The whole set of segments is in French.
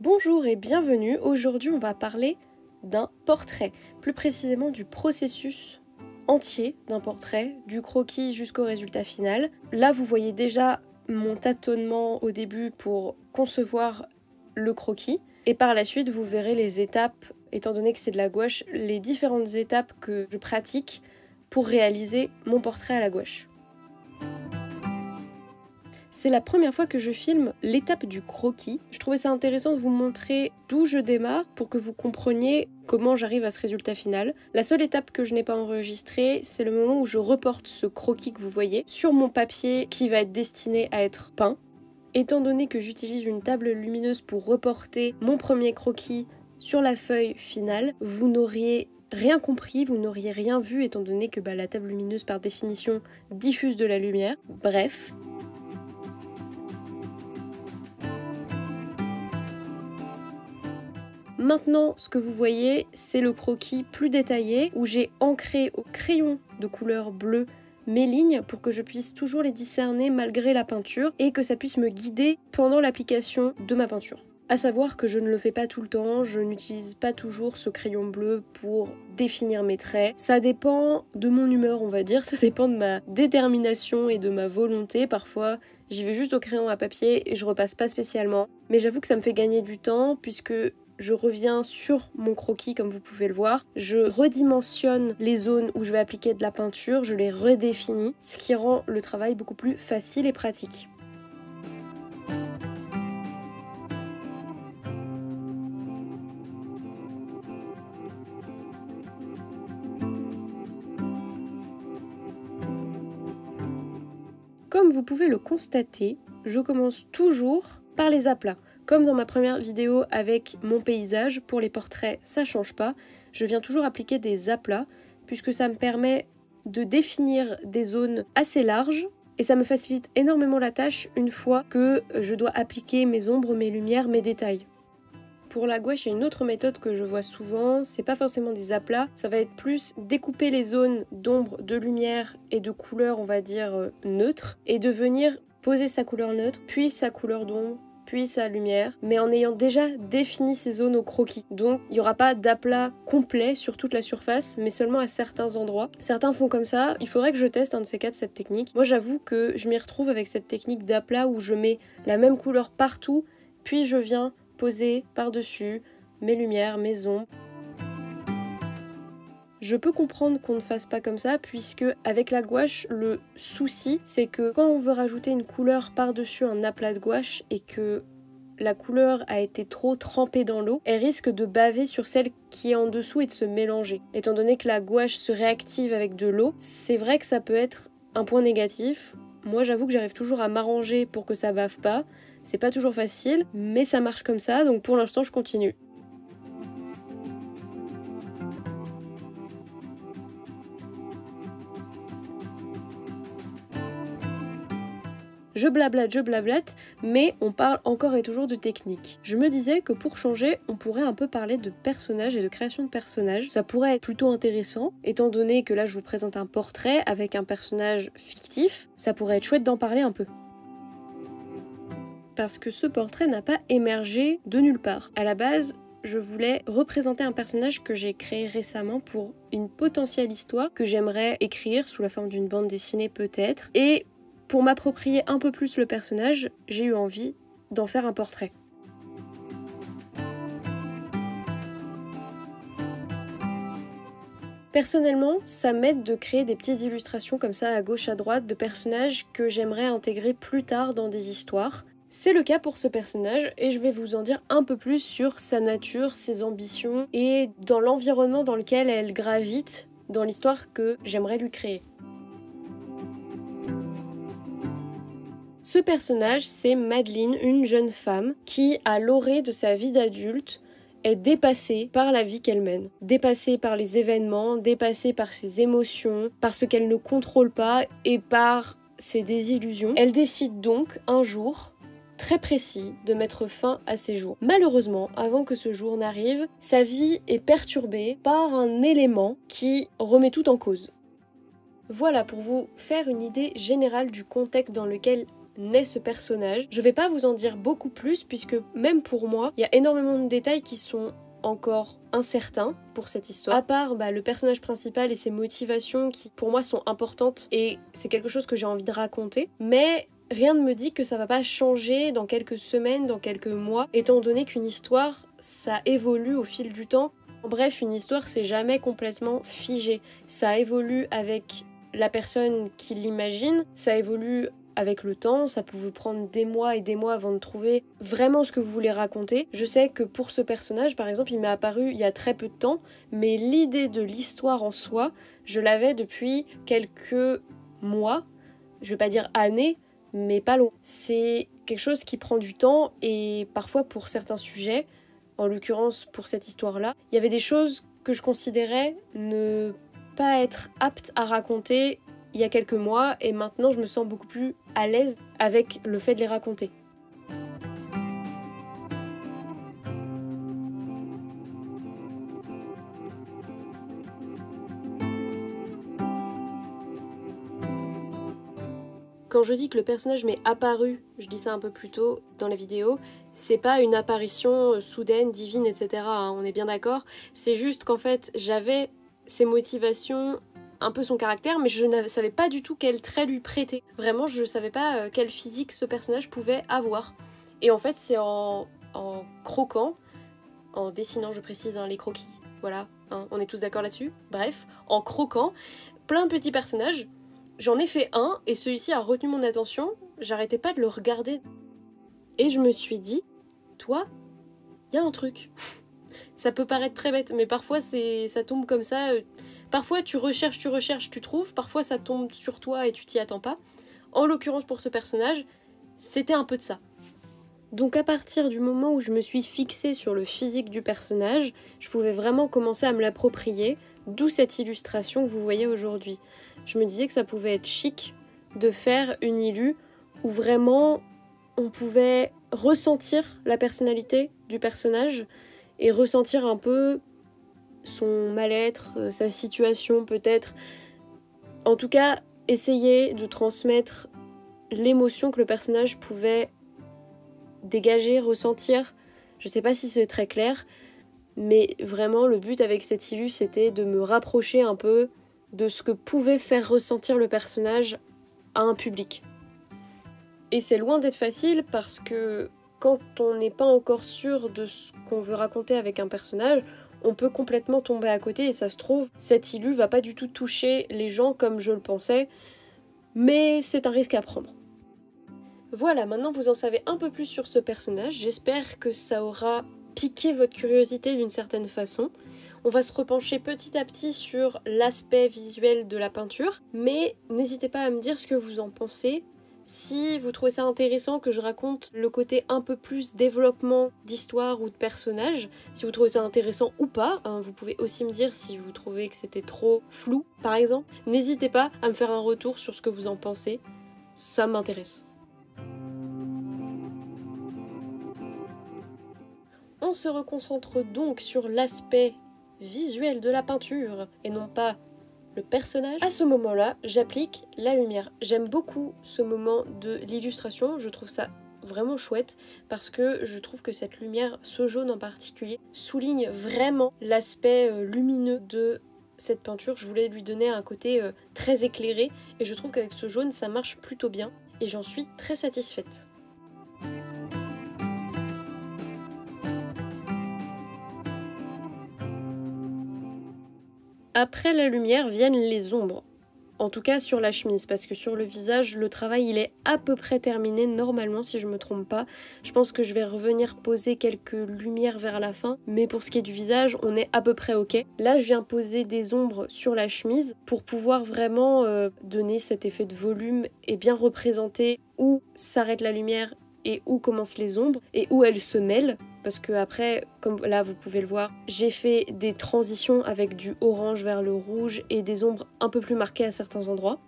Bonjour et bienvenue, aujourd'hui on va parler d'un portrait, plus précisément du processus entier d'un portrait, du croquis jusqu'au résultat final. Là vous voyez déjà mon tâtonnement au début pour concevoir le croquis et par la suite vous verrez les étapes, étant donné que c'est de la gouache, les différentes étapes que je pratique pour réaliser mon portrait à la gouache. C'est la première fois que je filme l'étape du croquis. Je trouvais ça intéressant de vous montrer d'où je démarre pour que vous compreniez comment j'arrive à ce résultat final. La seule étape que je n'ai pas enregistrée, c'est le moment où je reporte ce croquis que vous voyez sur mon papier qui va être destiné à être peint. Étant donné que j'utilise une table lumineuse pour reporter mon premier croquis sur la feuille finale, vous n'auriez rien compris, vous n'auriez rien vu étant donné que la table lumineuse par définition diffuse de la lumière. Bref. Maintenant, ce que vous voyez, c'est le croquis plus détaillé où j'ai ancré au crayon de couleur bleue mes lignes pour que je puisse toujours les discerner malgré la peinture et que ça puisse me guider pendant l'application de ma peinture. À savoir que je ne le fais pas tout le temps, je n'utilise pas toujours ce crayon bleu pour définir mes traits. Ça dépend de mon humeur, on va dire, ça dépend de ma détermination et de ma volonté. Parfois, j'y vais juste au crayon à papier et je repasse pas spécialement. Mais j'avoue que ça me fait gagner du temps puisque je reviens sur mon croquis comme vous pouvez le voir, je redimensionne les zones où je vais appliquer de la peinture, je les redéfinis, ce qui rend le travail beaucoup plus facile et pratique. Comme vous pouvez le constater, je commence toujours par les aplats. Comme dans ma première vidéo avec mon paysage, pour les portraits ça change pas, je viens toujours appliquer des aplats puisque ça me permet de définir des zones assez larges et ça me facilite énormément la tâche une fois que je dois appliquer mes ombres, mes lumières, mes détails. Pour la gouache, il y a une autre méthode que je vois souvent, c'est pas forcément des aplats, ça va être plus découper les zones d'ombre, de lumière et de couleur, on va dire neutre, et de venir poser sa couleur neutre, puis sa couleur d'ombre, puis sa lumière, mais en ayant déjà défini ces zones au croquis. Donc il n'y aura pas d'aplat complet sur toute la surface, mais seulement à certains endroits. Certains font comme ça, il faudrait que je teste un de ces quatre cette technique. Moi j'avoue que je m'y retrouve avec cette technique d'aplat où je mets la même couleur partout, puis je viens poser par-dessus mes lumières, mes ombres. Je peux comprendre qu'on ne fasse pas comme ça puisque avec la gouache, le souci c'est que quand on veut rajouter une couleur par-dessus un aplat de gouache et que la couleur a été trop trempée dans l'eau, elle risque de baver sur celle qui est en dessous et de se mélanger. Étant donné que la gouache se réactive avec de l'eau, c'est vrai que ça peut être un point négatif. Moi j'avoue que j'arrive toujours à m'arranger pour que ça bave pas. C'est pas toujours facile, mais ça marche comme ça, donc pour l'instant je continue. Je blablate, mais on parle encore et toujours de technique. Je me disais que pour changer, on pourrait un peu parler de personnages et de création de personnages. Ça pourrait être plutôt intéressant, étant donné que là je vous présente un portrait avec un personnage fictif, ça pourrait être chouette d'en parler un peu. Parce que ce portrait n'a pas émergé de nulle part. À la base, je voulais représenter un personnage que j'ai créé récemment pour une potentielle histoire que j'aimerais écrire sous la forme d'une bande dessinée peut-être. Et pour m'approprier un peu plus le personnage, j'ai eu envie d'en faire un portrait. Personnellement, ça m'aide de créer des petites illustrations comme ça à gauche à droite de personnages que j'aimerais intégrer plus tard dans des histoires. C'est le cas pour ce personnage et je vais vous en dire un peu plus sur sa nature, ses ambitions et dans l'environnement dans lequel elle gravite dans l'histoire que j'aimerais lui créer. Ce personnage, c'est Madeline, une jeune femme qui, à l'orée de sa vie d'adulte, est dépassée par la vie qu'elle mène. Dépassée par les événements, dépassée par ses émotions, par ce qu'elle ne contrôle pas et par ses désillusions. Elle décide donc, un jour, très précis, de mettre fin à ses jours. Malheureusement, avant que ce jour n'arrive, sa vie est perturbée par un élément qui remet tout en cause. Voilà pour vous faire une idée générale du contexte dans lequel naît ce personnage. Je vais pas vous en dire beaucoup plus puisque même pour moi, il y a énormément de détails qui sont encore incertains pour cette histoire. À part le personnage principal et ses motivations qui pour moi sont importantes et c'est quelque chose que j'ai envie de raconter. Mais rien ne me dit que ça va pas changer dans quelques semaines, dans quelques mois, étant donné qu'une histoire, ça évolue au fil du temps. Bref, une histoire, c'est jamais complètement figé. Ça évolue avec la personne qui l'imagine, ça évolue avec le temps, ça peut vous prendre des mois et des mois avant de trouver vraiment ce que vous voulez raconter. Je sais que pour ce personnage, par exemple, il m'est apparu il y a très peu de temps, mais l'idée de l'histoire en soi, je l'avais depuis quelques mois, je vais pas dire années, mais pas long. C'est quelque chose qui prend du temps et parfois pour certains sujets, en l'occurrence pour cette histoire-là, il y avait des choses que je considérais ne pas être apte à raconter il y a quelques mois et maintenant je me sens beaucoup plus à l'aise avec le fait de les raconter. Quand je dis que le personnage m'est apparu, je dis ça un peu plus tôt dans la vidéo, c'est pas une apparition soudaine, divine, etc. On est bien d'accord. C'est juste qu'en fait, j'avais ses motivations, un peu son caractère, mais je ne savais pas du tout quel trait lui prêter. Vraiment, je savais pas quel physique ce personnage pouvait avoir. Et en fait, c'est en croquant, en dessinant, je précise, les croquis, voilà, on est tous d'accord là-dessus. Bref, en croquant plein de petits personnages. J'en ai fait un et celui-ci a retenu mon attention, j'arrêtais pas de le regarder. Et je me suis dit, toi, il y a un truc. Ça peut paraître très bête, mais parfois ça tombe comme ça. Parfois tu recherches, tu trouves, parfois ça tombe sur toi et tu t'y attends pas. En l'occurrence pour ce personnage, c'était un peu de ça. Donc à partir du moment où je me suis fixée sur le physique du personnage, je pouvais vraiment commencer à me l'approprier, d'où cette illustration que vous voyez aujourd'hui. Je me disais que ça pouvait être chic de faire une illu où vraiment on pouvait ressentir la personnalité du personnage et ressentir un peu son mal-être, sa situation peut-être. En tout cas, essayer de transmettre l'émotion que le personnage pouvait dégager, ressentir. Je sais pas si c'est très clair, mais vraiment le but avec cette illu c'était de me rapprocher un peu de ce que pouvait faire ressentir le personnage à un public. Et c'est loin d'être facile parce que quand on n'est pas encore sûr de ce qu'on veut raconter avec un personnage, on peut complètement tomber à côté et ça se trouve, cette illu va pas du tout toucher les gens comme je le pensais, mais c'est un risque à prendre. Voilà, maintenant vous en savez un peu plus sur ce personnage, j'espère que ça aura piqué votre curiosité d'une certaine façon. On va se repencher petit à petit sur l'aspect visuel de la peinture, mais n'hésitez pas à me dire ce que vous en pensez. Si vous trouvez ça intéressant que je raconte le côté un peu plus développement d'histoire ou de personnage, si vous trouvez ça intéressant ou pas, vous pouvez aussi me dire si vous trouvez que c'était trop flou par exemple. N'hésitez pas à me faire un retour sur ce que vous en pensez, ça m'intéresse. On se reconcentre donc sur l'aspect visuel de la peinture et non pas le personnage. À ce moment-là, j'applique la lumière. J'aime beaucoup ce moment de l'illustration, je trouve ça vraiment chouette parce que je trouve que cette lumière, ce jaune en particulier, souligne vraiment l'aspect lumineux de cette peinture. Je voulais lui donner un côté très éclairé et je trouve qu'avec ce jaune ça marche plutôt bien et j'en suis très satisfaite. Après la lumière viennent les ombres, en tout cas sur la chemise, parce que sur le visage, le travail il est à peu près terminé normalement si je me trompe pas. Je pense que je vais revenir poser quelques lumières vers la fin, mais pour ce qui est du visage, on est à peu près ok. Là, je viens poser des ombres sur la chemise pour pouvoir vraiment donner cet effet de volume et bien représenter où s'arrête la lumière et où commencent les ombres et où elles se mêlent. Parce que après, comme là vous pouvez le voir, j'ai fait des transitions avec du orange vers le rouge et des ombres un peu plus marquées à certains endroits.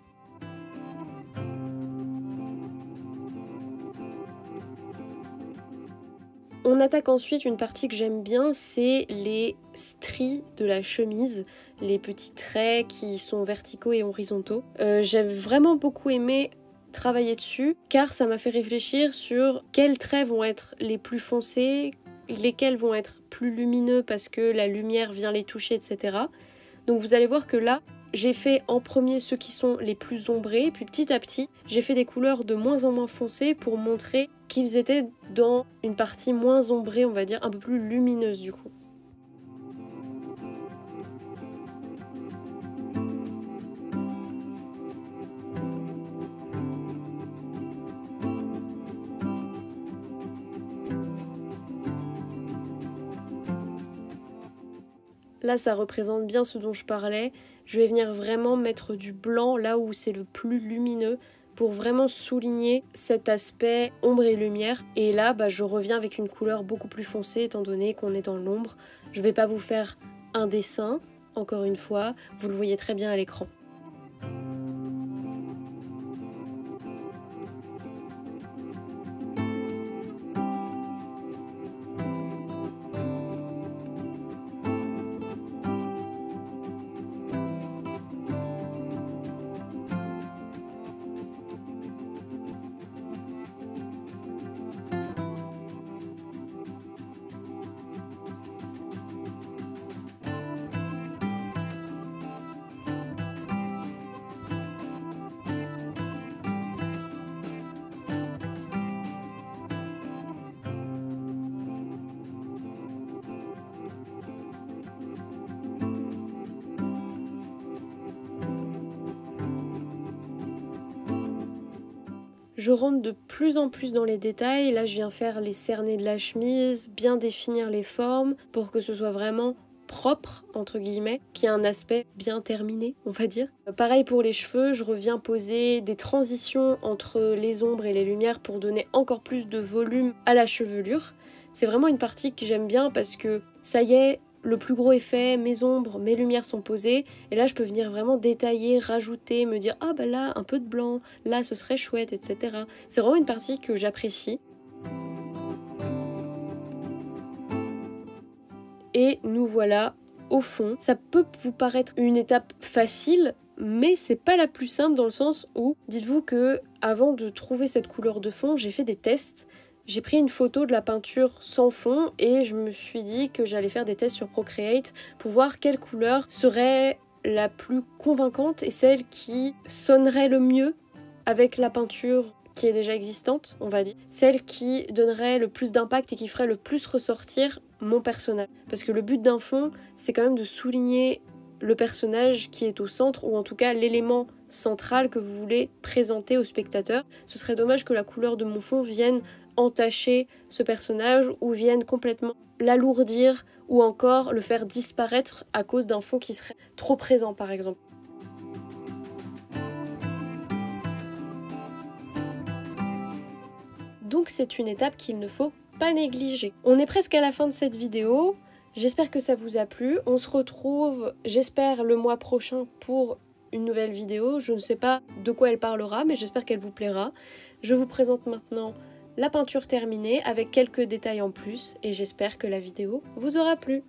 On attaque ensuite une partie que j'aime bien, c'est les stries de la chemise, les petits traits qui sont verticaux et horizontaux. J'ai vraiment beaucoup aimé travailler dessus car ça m'a fait réfléchir sur quels traits vont être les plus foncés, lesquels vont être plus lumineux parce que la lumière vient les toucher, etc. Donc vous allez voir que là, j'ai fait en premier ceux qui sont les plus ombrés, puis petit à petit, j'ai fait des couleurs de moins en moins foncées pour montrer qu'ils étaient dans une partie moins ombrée, on va dire, un peu plus lumineuse du coup. Là, ça représente bien ce dont je parlais. Je vais venir vraiment mettre du blanc là où c'est le plus lumineux pour vraiment souligner cet aspect ombre et lumière. Et là, je reviens avec une couleur beaucoup plus foncée étant donné qu'on est dans l'ombre. Je ne vais pas vous faire un dessin, encore une fois, vous le voyez très bien à l'écran. Je rentre de plus en plus dans les détails, là je viens faire les cernets de la chemise, bien définir les formes pour que ce soit vraiment propre, entre guillemets, qui a un aspect bien terminé, on va dire. Pareil pour les cheveux, je reviens poser des transitions entre les ombres et les lumières pour donner encore plus de volume à la chevelure. C'est vraiment une partie que j'aime bien parce que ça y est, le plus gros effet, mes ombres, mes lumières sont posées et là je peux venir vraiment détailler, rajouter, me dire ah là un peu de blanc, là ce serait chouette, etc. C'est vraiment une partie que j'apprécie. Et nous voilà au fond. Ça peut vous paraître une étape facile, mais c'est pas la plus simple dans le sens où, dites-vous que avant de trouver cette couleur de fond, j'ai fait des tests. J'ai pris une photo de la peinture sans fond et je me suis dit que j'allais faire des tests sur Procreate pour voir quelle couleur serait la plus convaincante et celle qui sonnerait le mieux avec la peinture qui est déjà existante, on va dire. Celle qui donnerait le plus d'impact et qui ferait le plus ressortir mon personnage. Parce que le but d'un fond, c'est quand même de souligner le personnage qui est au centre, ou en tout cas l'élément central que vous voulez présenter au spectateur. Ce serait dommage que la couleur de mon fond vienne entacher ce personnage ou vienne complètement l'alourdir ou encore le faire disparaître à cause d'un fond qui serait trop présent par exemple. Donc c'est une étape qu'il ne faut pas négliger. On est presque à la fin de cette vidéo. J'espère que ça vous a plu. On se retrouve, j'espère, le mois prochain pour une nouvelle vidéo. Je ne sais pas de quoi elle parlera, mais j'espère qu'elle vous plaira. Je vous présente maintenant la peinture terminée avec quelques détails en plus et j'espère que la vidéo vous aura plu.